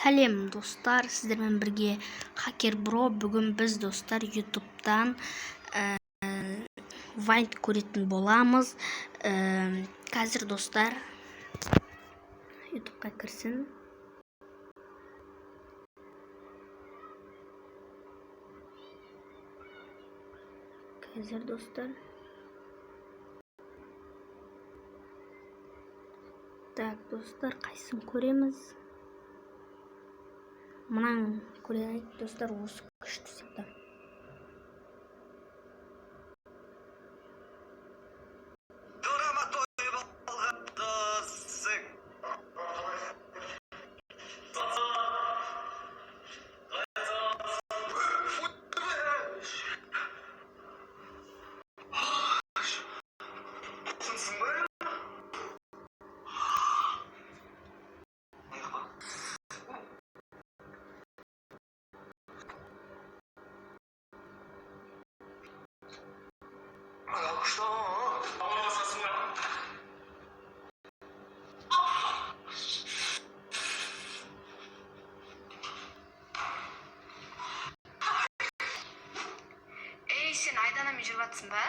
Сәлем достар, сіздермен бірге Хакер Бро. Бүгін біз достар YouTube'дан Vine көретін боламыз. Қазір достар YouTube'ға кірсін. Қазір достар. Так, достар, қайсын көреміз? Мұнан көрейік достар, осы күшті сықты. Сен айданамын жүріп жатсың ба?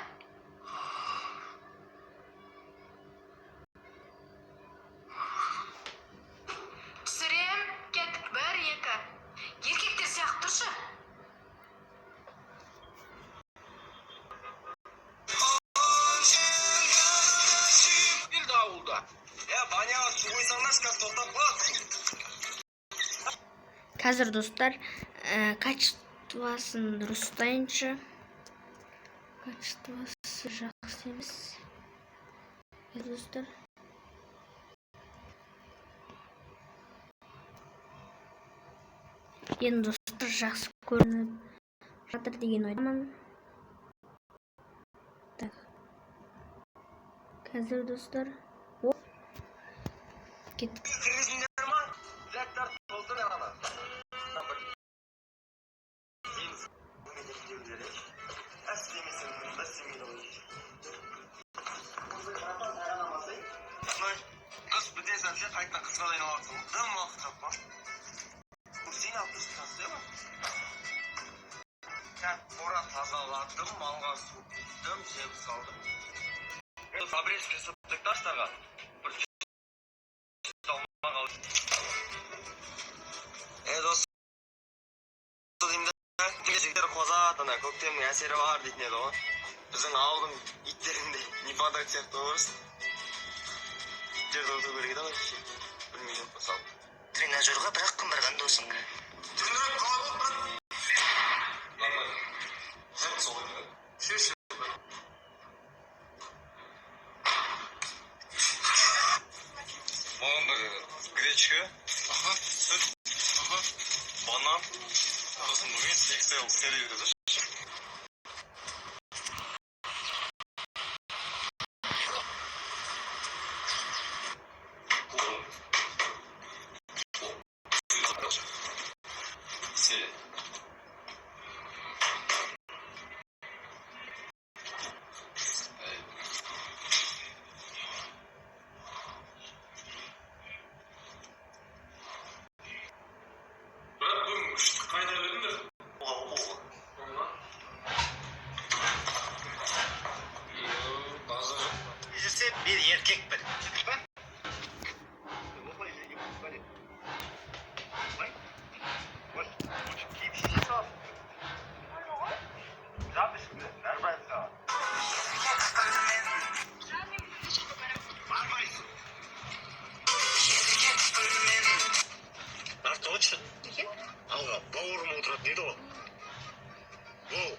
Түсірем, кеттік, 1-2. Еркектер сияқты тұршы. Келді ауылда. Баняға су қойсаңдар, шкаф тоқтап қалады. Қазір достар, качествосын дұрыстайыншы. Качествосы жақсы емес. Достар. Енді достар жақсы көрініп жатыр деген ойдамын. Так. Қазір достар. Кеттік. Кіргізіңдер ма? Зәттар толтыр ана. Қыз бітесен сен қайтадан қысқа дайыналатсың. Дым уақыт тапма. Сен алып тұрсың, сен ба? Сәт қора тазаладым, малға су құйдым, жем салдым. Фабричка сыптық таштарға. Бір салма қалды. Досы деймді, жігіттер қозатына көктемнің әсері бар дейтін еді ғой. Біздің ауылдың иттерінде неподак сияқты орыс. Жерді отыру керек еді ғой, білмейдім мысалы. Тренажерға бірақ қымырған досың. Тренажер қалай болды? Жат сол еді. Шеші. Маған бір гречка, сүт, банан, сосын мен сексел сәле береді. Қайда бердіңдер? Оға. Жүрсе бір еркек бір. Алға бауырым отырады дейді ғой. Оу.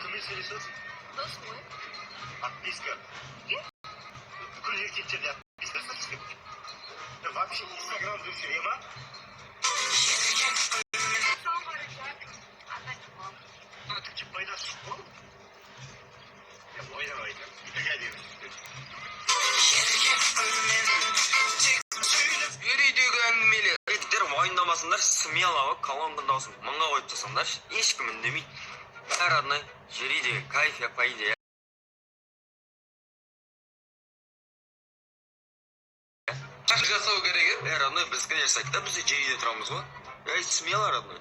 Кіммен сөйлесесің? Досым ғой. Отписка. Бүкіл еркектерде отписка сұрсың. Вообще Инстаграм жүрсе, ма? Саған қарайша, атайсың ғой. Тіпті пайдасы жоқ қой. Ойнамайды. Үйдегі әңгімелер. Еттер уайымдамасындар, смело колонканың дауысын мыңға қойып тастаңдар, ешкім үндемейді. Әр одной жеридегі кайф, по идее. жасау керек еді. Родной, біз конечно да біз жерде тұрамыз ғой. Ей, смело, родной.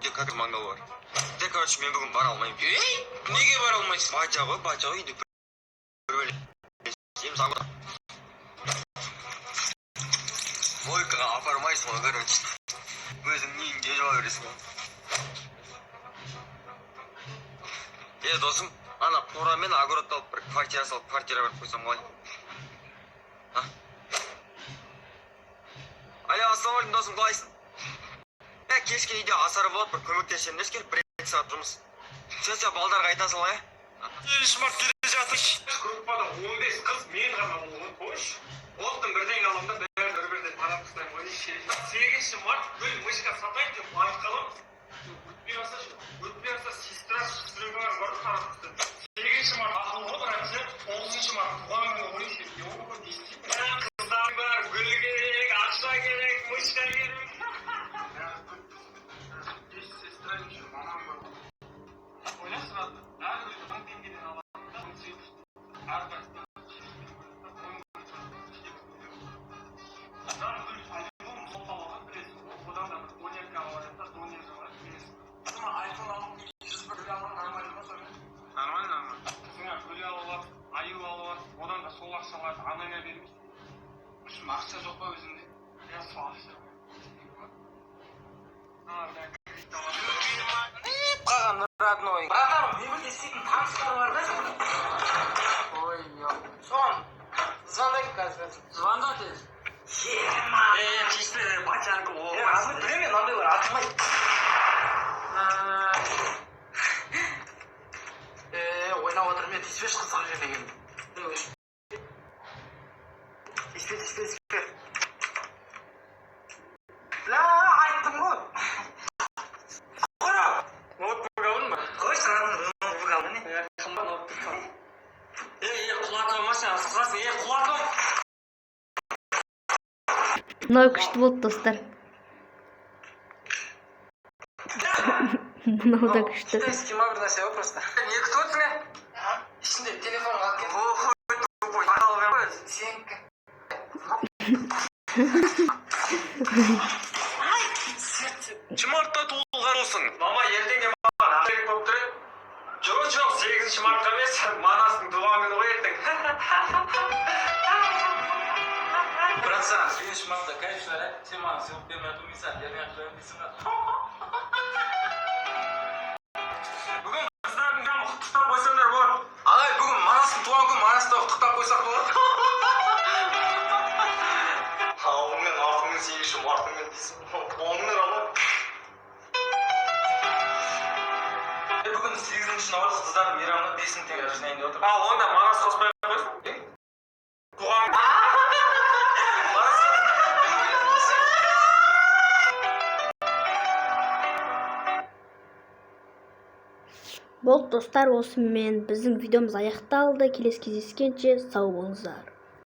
Где как мангал бар. Короче, мен бүгін бара алмаймын. Неге бара алмайсың? Бача ғой, үйде мойкаға апармайсың ғой, короче. Өзің нең жеуа бересің ғой. Досым, ана қора мен огород алып бір квартира салып, квартира беріп қойсам қалай? Алло, ассалаумалейкум досым, қалайсың? Кешке үйде асар болады, бір көмектесемін дес келіп, 1-2 сағат тұрмыз. Сен балдарға айта сал, ә? Шмарт келе жатыр. Группада 15 қыз, мен ғана болған, қойш. Оқтың бірден аламда бір-бірден тарап ұстаймын ғой. 8 март гүл мышка сатайын деп айт қалам. Өтпей алса сестра сүрегімен барып тарап ұстаймын. 8 март ақыл ғой, бірақ 9 март туған күні ойшы. Еуі дейсің. Қыздар бар, гүл керек, ақша керек, мышка керек. Сестра үшін мамам бар. Ойласын алды. Әрбір 10 теңгеден алады. Әрбір одан да сол ақшаларды анаңа бермейсің. Үшін ақша жоқ па өзіңде? Я сол ақша. Қалған родной. Братан, небір істейтін таныстар бар да? Ой, Соған, звондайын қазір. звонда тез. Жема! Чисто бачанка ол. Азы білеме, мынандайлар атылмайды. Ойнап отырып мен тиіспеш қызған жеріне келдім. Тиіспе. Айттым ғой. Қора! Ноутбук алдың ба? Қой саған ноутбук алдың не? Қымбат ноутбук алдың. Құлатып машина сыққасын, құлатып. Мынау күшті болды достар. Мынау да күшті. Скима бір нәрсе ғой просто. Не күтіп отырсың, ә? Ішінде телефон алып келдім. Сенікі. Мартта туылған olsun. Мама ертеңге маған ақтек болып тұр. Жоқ, 8 мартқа емес, Манастың туған күні ғой ертең. Братсан, 8 мартта, конечно, сен маған сыйлық бермей отырмайсың, бермей отырмайсың дейсің ба? Бүгін қыздардың жамы құттықтап қойсаңдар болады. Ағай, бүгін Манастың туған күні Манаста құттықтап қойсақ болады. Ауылмен артымен 8 мартымен дейсің. Онын ала. Бүгін 8-ші наурыз қыздардың мейрамына 5 теңге жинайын деп отыр. Ал онда Манас қоспай қойсын. Туған Болды достар, осымен біздің видеомыз аяқталды. Келесі кездескенше сау болыңыздар.